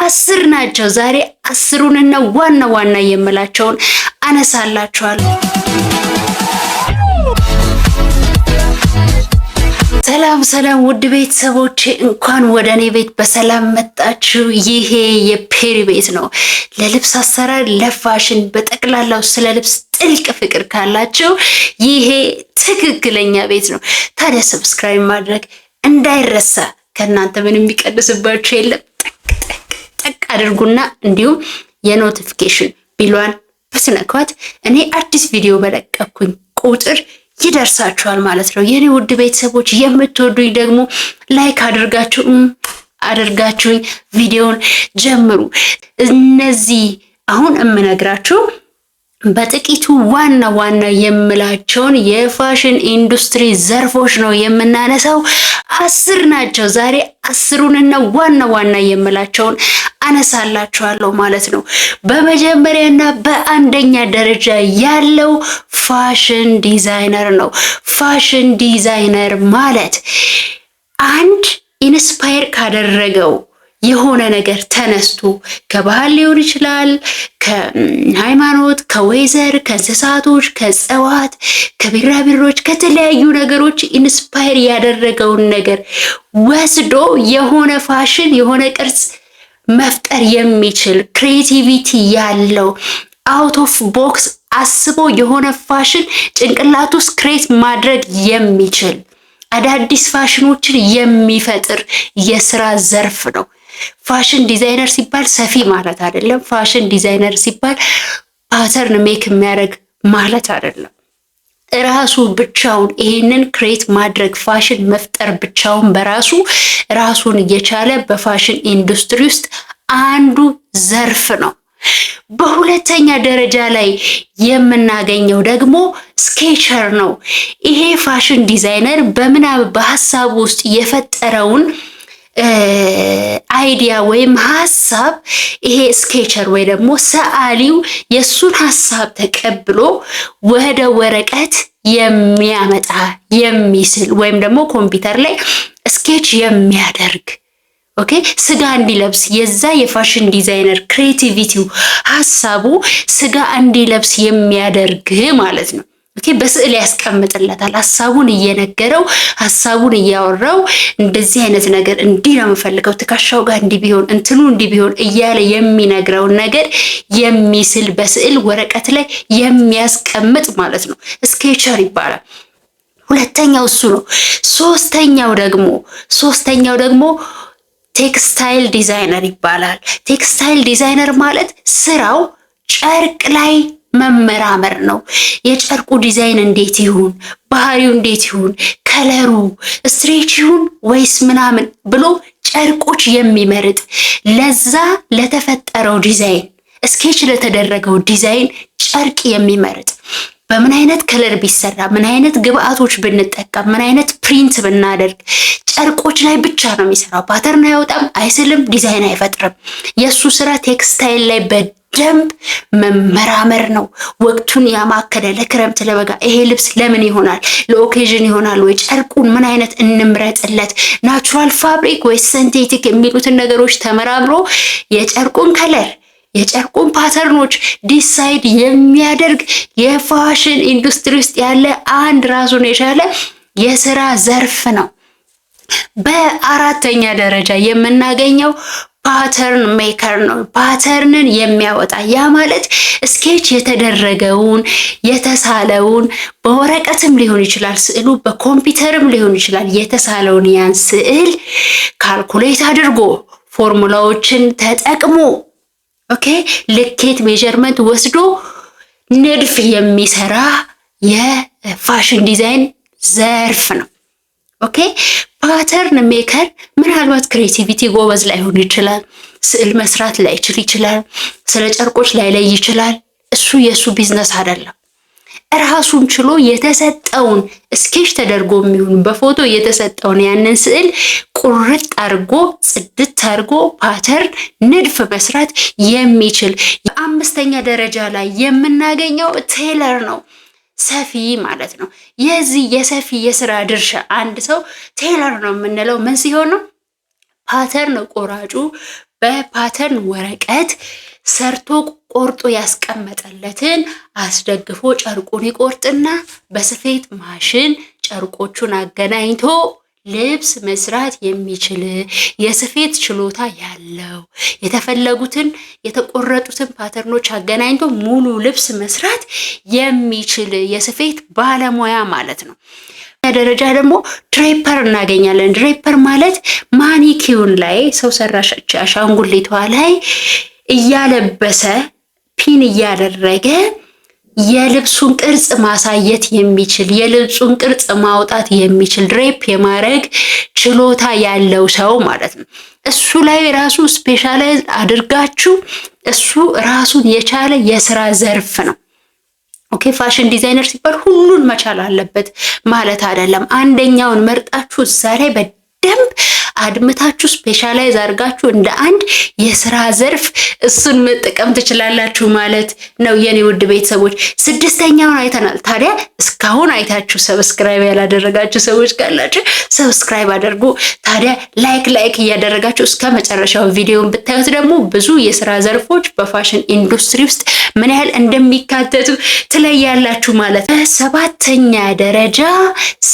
10 ናቸው። ዛሬ 10ሩንና ዋና ዋና የምላቸውን አነሳላችኋለሁ። ሰላም ውድ ቤተሰቦቼ እንኳን ወደ እኔ ቤት በሰላም መጣችሁ። ይሄ የፔሪ ቤት ነው። ለልብስ አሰራር፣ ለፋሽን በጠቅላላው ስለ ልብስ ጥልቅ ፍቅር ካላችሁ ይሄ ትክክለኛ ቤት ነው። ታዲያ ሰብስክራይብ ማድረግ እንዳይረሳ። ከእናንተ ምንም የሚቀንስባችሁ የለም። ጠቅ አድርጉና እንዲሁም የኖቲፊኬሽን ቢሏን ብትነኳት እኔ አዲስ ቪዲዮ በለቀኩኝ ቁጥር ይደርሳችኋል ማለት ነው። የኔ ውድ ቤተሰቦች የምትወዱኝ ደግሞ ላይክ አድርጋችሁኝ ቪዲዮን ጀምሩ። እነዚህ አሁን እምነግራችሁ በጥቂቱ ዋና የምላቸውን የፋሽን ኢንዱስትሪ ዘርፎች ነው የምናነሳው። 10 ናቸው። ዛሬ 10ሩንና ዋና የምላቸውን አነሳላችኋለሁ ማለት ነው። በመጀመሪያና በአንደኛ ደረጃ ያለው ፋሽን ዲዛይነር ነው። ፋሽን ዲዛይነር ማለት አንድ ኢንስፓየር ካደረገው የሆነ ነገር ተነስቶ ከባህል ሊሆን ይችላል፣ ከሃይማኖት፣ ከወይዘር፣ ከእንስሳቶች፣ ከእጽዋት፣ ከቢራቢሮች፣ ከተለያዩ ነገሮች ኢንስፓየር ያደረገውን ነገር ወስዶ የሆነ ፋሽን የሆነ ቅርጽ መፍጠር የሚችል ክሬቲቪቲ ያለው አውት ኦፍ ቦክስ አስቦ የሆነ ፋሽን ጭንቅላት ውስጥ ክሬት ማድረግ የሚችል አዳዲስ ፋሽኖችን የሚፈጥር የስራ ዘርፍ ነው። ፋሽን ዲዛይነር ሲባል ሰፊ ማለት አይደለም። ፋሽን ዲዛይነር ሲባል ፓተርን ሜክ የሚያደርግ ማለት አይደለም። ራሱ ብቻውን ይሄንን ክሬት ማድረግ ፋሽን መፍጠር ብቻውን በራሱ ራሱን እየቻለ በፋሽን ኢንዱስትሪ ውስጥ አንዱ ዘርፍ ነው። በሁለተኛ ደረጃ ላይ የምናገኘው ደግሞ ስኬቸር ነው። ይሄ ፋሽን ዲዛይነር በምናብ በሀሳብ ውስጥ የፈጠረውን አይዲያ ወይም ሀሳብ ይሄ ስኬቸር ወይ ደግሞ ሰዓሊው የሱን ሀሳብ ተቀብሎ ወደ ወረቀት የሚያመጣ የሚስል ወይም ደግሞ ኮምፒውተር ላይ ስኬች የሚያደርግ ኦኬ፣ ስጋ እንዲለብስ የዛ የፋሽን ዲዛይነር ክሬቲቪቲው ሀሳቡ ስጋ እንዲለብስ የሚያደርግ ማለት ነው። ኦኬ፣ በስዕል ያስቀምጥለታል። ሀሳቡን እየነገረው ሀሳቡን እያወራው እንደዚህ አይነት ነገር እንዲህ ነው የምፈልገው፣ ትከሻው ጋር እንዲህ ቢሆን እንትኑ እንዲህ ቢሆን እያለ የሚነግረውን ነገር የሚስል በስዕል ወረቀት ላይ የሚያስቀምጥ ማለት ነው። ስኬቸር ይባላል። ሁለተኛው እሱ ነው። ሶስተኛው ደግሞ ቴክስታይል ዲዛይነር ይባላል። ቴክስታይል ዲዛይነር ማለት ስራው ጨርቅ ላይ መመራመር ነው። የጨርቁ ዲዛይን እንዴት ይሁን፣ ባህሪው እንዴት ይሁን፣ ከለሩ ስትሬች ይሁን ወይስ ምናምን ብሎ ጨርቆች የሚመርጥ ለዛ ለተፈጠረው ዲዛይን ስኬች ለተደረገው ዲዛይን ጨርቅ የሚመርጥ በምን አይነት ከለር ቢሰራ፣ ምን አይነት ግብአቶች ብንጠቀም፣ ምን አይነት ፕሪንት ብናደርግ ጨርቆች ላይ ብቻ ነው የሚሰራው። ፓተርን አይወጣም፣ አይስልም፣ ዲዛይን አይፈጥርም። የሱ ስራ ቴክስታይል ላይ በደንብ መመራመር ነው። ወቅቱን ያማከለ ለክረምት ለበጋ ይሄ ልብስ ለምን ይሆናል፣ ለኦኬዥን ይሆናል ወይ፣ ጨርቁን ምን አይነት እንምረጥለት፣ ናቹራል ፋብሪክ ወይ ሲንቴቲክ የሚሉትን ነገሮች ተመራምሮ የጨርቁን ከለር የጨርቁን ፓተርኖች ዲሳይድ የሚያደርግ የፋሽን ኢንዱስትሪ ውስጥ ያለ አንድ ራሱን የቻለ የስራ ዘርፍ ነው። በአራተኛ ደረጃ የምናገኘው ፓተርን ሜከር ነው። ፓተርንን የሚያወጣ ያ ማለት ስኬች የተደረገውን የተሳለውን በወረቀትም ሊሆን ይችላል፣ ስዕሉ በኮምፒውተርም ሊሆን ይችላል። የተሳለውን ያን ስዕል ካልኩሌት አድርጎ ፎርሙላዎችን ተጠቅሞ ኦኬ ልኬት ሜዠርመንት ወስዶ ንድፍ የሚሰራ የፋሽን ዲዛይን ዘርፍ ነው። ኦኬ ፓተርን ሜከር ምናልባት ክሬቲቪቲ ጎበዝ ላይሆን ይችላል፣ ስዕል መስራት ላይችል ይችላል፣ ስለ ጨርቆች ላይለይ ይችላል። እሱ የሱ ቢዝነስ አይደለም። ራሱን ችሎ የተሰጠውን ስኬች ተደርጎ የሚሆን በፎቶ የተሰጠውን ያንን ስዕል ቁርጥ አድርጎ ጽድት አድርጎ ፓተርን ንድፍ መስራት የሚችል። በአምስተኛ ደረጃ ላይ የምናገኘው ቴለር ነው። ሰፊ ማለት ነው። የዚህ የሰፊ የስራ ድርሻ አንድ ሰው ቴለር ነው የምንለው ምን ሲሆን ነው? ፓተርን ቆራጩ በፓተርን ወረቀት ሰርቶ ቆርጦ ያስቀመጠለትን አስደግፎ ጨርቁን ይቆርጥና በስፌት ማሽን ጨርቆቹን አገናኝቶ ልብስ መስራት የሚችል የስፌት ችሎታ ያለው የተፈለጉትን የተቆረጡትን ፓተርኖች አገናኝቶ ሙሉ ልብስ መስራት የሚችል የስፌት ባለሙያ ማለት ነው። ደረጃ ደግሞ ድሬፐር እናገኛለን። ድሬፐር ማለት ማኒኪውን ላይ ሰው ሰራሽ አሻንጉሊቷ ላይ እያለበሰ ፒን እያደረገ የልብሱን ቅርጽ ማሳየት የሚችል የልብሱን ቅርጽ ማውጣት የሚችል ድሬፕ የማድረግ ችሎታ ያለው ሰው ማለት ነው። እሱ ላይ ራሱ ስፔሻላይዝ አድርጋችሁ እሱ ራሱን የቻለ የስራ ዘርፍ ነው። ኦኬ ፋሽን ዲዛይነር ሲባል ሁሉን መቻል አለበት ማለት አይደለም። አንደኛውን መርጣችሁ እዛ ላይ በደንብ አድምታችሁ ስፔሻላይዝ አድርጋችሁ እንደ አንድ የስራ ዘርፍ እሱን መጠቀም ትችላላችሁ ማለት ነው። የኔ ውድ ቤተሰቦች 6ኛውን አይተናል። ታዲያ እስካሁን አይታችሁ ሰብስክራይብ ያላደረጋችሁ ሰዎች ካላችሁ ሰብስክራይብ አድርጉ። ታዲያ ላይክ እያደረጋችሁ እስከ መጨረሻው ቪዲዮን ብታዩት ደግሞ ብዙ የስራ ዘርፎች በፋሽን ኢንዱስትሪ ውስጥ ምን ያህል እንደሚካተቱ ትለያላችሁ ማለት ነው። 7ኛ ደረጃ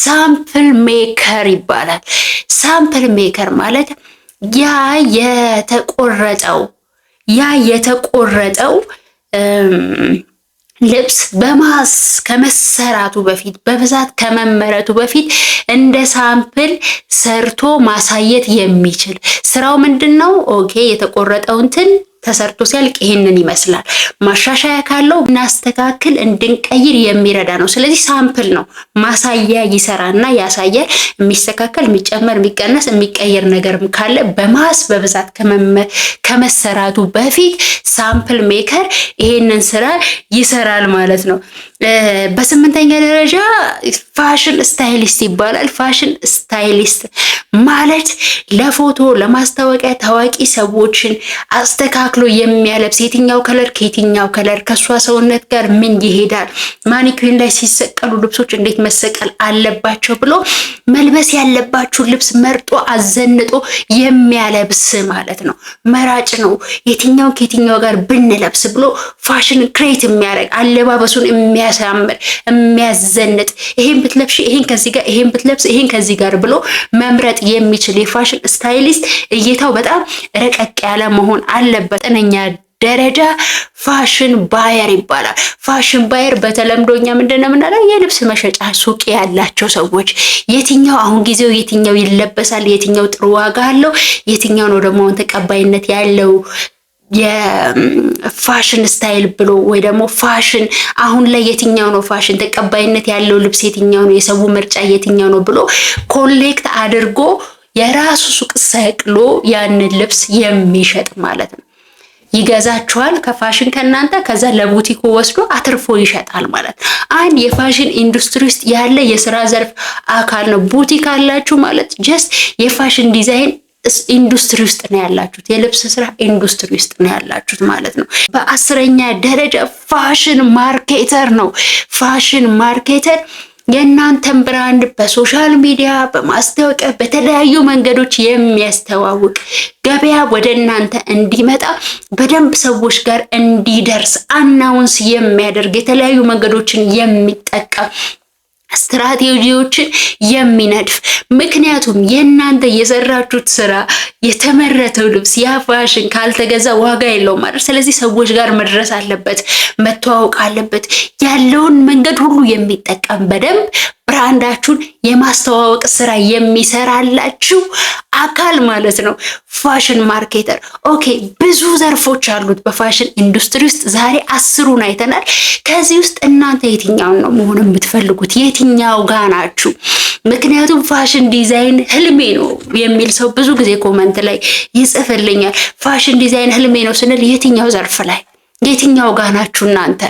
ሳምፕል ሜከር ይባላል። ሳምፕል ሜከር ማለት ያ የተቆረጠው ልብስ በማስ ከመሰራቱ በፊት በብዛት ከመመረቱ በፊት እንደ ሳምፕል ሰርቶ ማሳየት የሚችል ስራው ምንድነው? ኦኬ የተቆረጠው እንትን ተሰርቶ ሲያልቅ ይሄንን ይመስላል። ማሻሻያ ካለው እናስተካክል እንድንቀይር የሚረዳ ነው። ስለዚህ ሳምፕል ነው። ማሳያ ይሰራና ያሳያል። የሚስተካከል፣ የሚጨመር፣ የሚቀነስ፣ የሚቀየር ነገርም ካለ በማስ በብዛት ከመሰራቱ በፊት ሳምፕል ሜከር ይሄንን ስራ ይሰራል ማለት ነው። በ8ኛ ደረጃ ፋሽን ስታይሊስት ይባላል። ፋሽን ስታይሊስት ማለት ለፎቶ ለማስታወቂያ ታዋቂ ሰዎችን አስተካክሎ የሚያለብስ የትኛው ከለር ከየትኛው ከለር ከሷ ሰውነት ጋር ምን ይሄዳል፣ ማኒኩዊን ላይ ሲሰቀሉ ልብሶች እንዴት መሰቀል አለባቸው ብሎ መልበስ ያለባችሁን ልብስ መርጦ አዘንጦ የሚያለብስ ማለት ነው። መራጭ ነው። የትኛው ከየትኛው ጋር ብንለብስ ብሎ ፋሽን ክሬት የሚያደርግ አለባበሱን የሚያሳምር የሚያዘንጥ፣ ይሄን ብትለብሽ ይሄን ከዚህ ጋር፣ ይሄን ብትለብስ ይሄን ከዚህ ጋር ብሎ መምረጥ የሚችል የፋሽን ስታይሊስት እይታው በጣም ረቀቅ ያለ መሆን አለበት። 9ኛ ደረጃ ፋሽን ባየር ይባላል። ፋሽን ባየር በተለምዶኛ ምንድነው የምንለው? የልብስ መሸጫ ሱቅ ያላቸው ሰዎች የትኛው አሁን ጊዜው የትኛው ይለበሳል፣ የትኛው ጥሩ ዋጋ አለው፣ የትኛው ነው ደግሞ ተቀባይነት ያለው የፋሽን ስታይል ብሎ ወይ ደግሞ ፋሽን አሁን ላይ የትኛው ነው ፋሽን ተቀባይነት ያለው ልብስ የትኛው ነው፣ የሰው ምርጫ የትኛው ነው ብሎ ኮሌክት አድርጎ የራሱ ሱቅ ሰቅሎ ያንን ልብስ የሚሸጥ ማለት ነው። ይገዛችኋል ከፋሽን ከናንተ፣ ከዛ ለቡቲኩ ወስዶ አትርፎ ይሸጣል ማለት ነው። አንድ የፋሽን ኢንዱስትሪ ውስጥ ያለ የስራ ዘርፍ አካል ነው። ቡቲክ አላችሁ ማለት ጀስት የፋሽን ዲዛይን ኢንዱስትሪ ውስጥ ነው ያላችሁት፣ የልብስ ስራ ኢንዱስትሪ ውስጥ ነው ያላችሁት ማለት ነው። በ10ኛ ደረጃ ፋሽን ማርኬተር ነው። ፋሽን ማርኬተር የእናንተን ብራንድ በሶሻል ሚዲያ በማስታወቂያ በተለያዩ መንገዶች የሚያስተዋውቅ፣ ገበያ ወደ እናንተ እንዲመጣ በደንብ ሰዎች ጋር እንዲደርስ አናውንስ የሚያደርግ የተለያዩ መንገዶችን የሚጠቀም ስትራቴጂዎችን የሚነድፍ። ምክንያቱም የእናንተ የሰራችሁት ስራ የተመረተው ልብስ ያ ፋሽን ካልተገዛ ዋጋ የለውም ማለት። ስለዚህ ሰዎች ጋር መድረስ አለበት፣ መተዋወቅ አለበት። ያለውን መንገድ ሁሉ የሚጠቀም በደንብ ብራንዳችሁን የማስተዋወቅ ስራ የሚሰራላችሁ አካል ማለት ነው ፋሽን ማርኬተር። ኦኬ ብዙ ዘርፎች አሉት በፋሽን ኢንዱስትሪ ውስጥ። ዛሬ 10ን አይተናል። ከዚህ ውስጥ እናንተ የትኛውን ነው መሆን የምትፈልጉት? የትኛው ጋ ናችሁ? ምክንያቱም ፋሽን ዲዛይን ህልሜ ነው የሚል ሰው ብዙ ጊዜ ኮመንት ላይ ይጽፍልኛል። ፋሽን ዲዛይን ህልሜ ነው ስንል የትኛው ዘርፍ ላይ የትኛው ጋ ናችሁ እናንተ?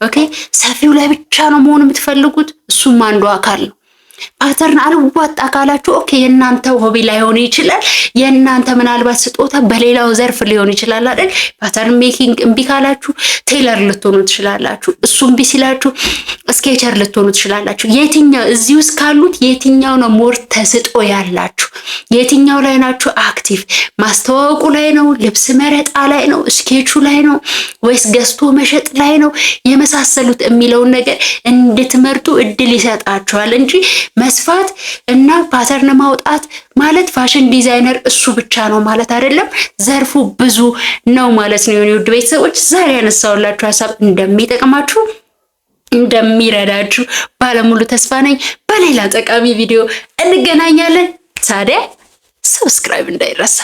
ኦኬ ሰፊው ላይ ብቻ ነው መሆን የምትፈልጉት? እሱም አንዱ አካል ነው። ፓተርን አልዋጣ ካላችሁ ኦኬ፣ የእናንተ ሆቢ ላይሆን ይችላል። የእናንተ ምናልባት ስጦታ በሌላው ዘርፍ ሊሆን ይችላል አይደል? ፓተርን ሜኪንግ እምቢ ካላችሁ ቴለር ልትሆኑ ትችላላችሁ። እሱ እምቢ ሲላችሁ ስኬቸር ልትሆኑ ትችላላችሁ። የትኛው እዚህ ውስጥ ካሉት የትኛው ነው ሞር ተስጦ ያላችሁ? የትኛው ላይ ናችሁ አክቲቭ? ማስተዋወቁ ላይ ነው? ልብስ መረጣ ላይ ነው? ስኬቹ ላይ ነው? ወይስ ገዝቶ መሸጥ ላይ ነው? የመሳሰሉት የሚለውን ነገር እንድትመርጡ እድል ይሰጣችኋል እንጂ መስፋት እና ፓተርን ማውጣት ማለት ፋሽን ዲዛይነር እሱ ብቻ ነው ማለት አይደለም። ዘርፉ ብዙ ነው ማለት ነው። የኔ ውድ ቤተሰቦች ዛሬ ያነሳሁላችሁ ሀሳብ እንደሚጠቅማችሁ እንደሚረዳችሁ ባለሙሉ ተስፋ ነኝ። በሌላ ጠቃሚ ቪዲዮ እንገናኛለን። ታዲያ ሰብስክራይብ እንዳይረሳ።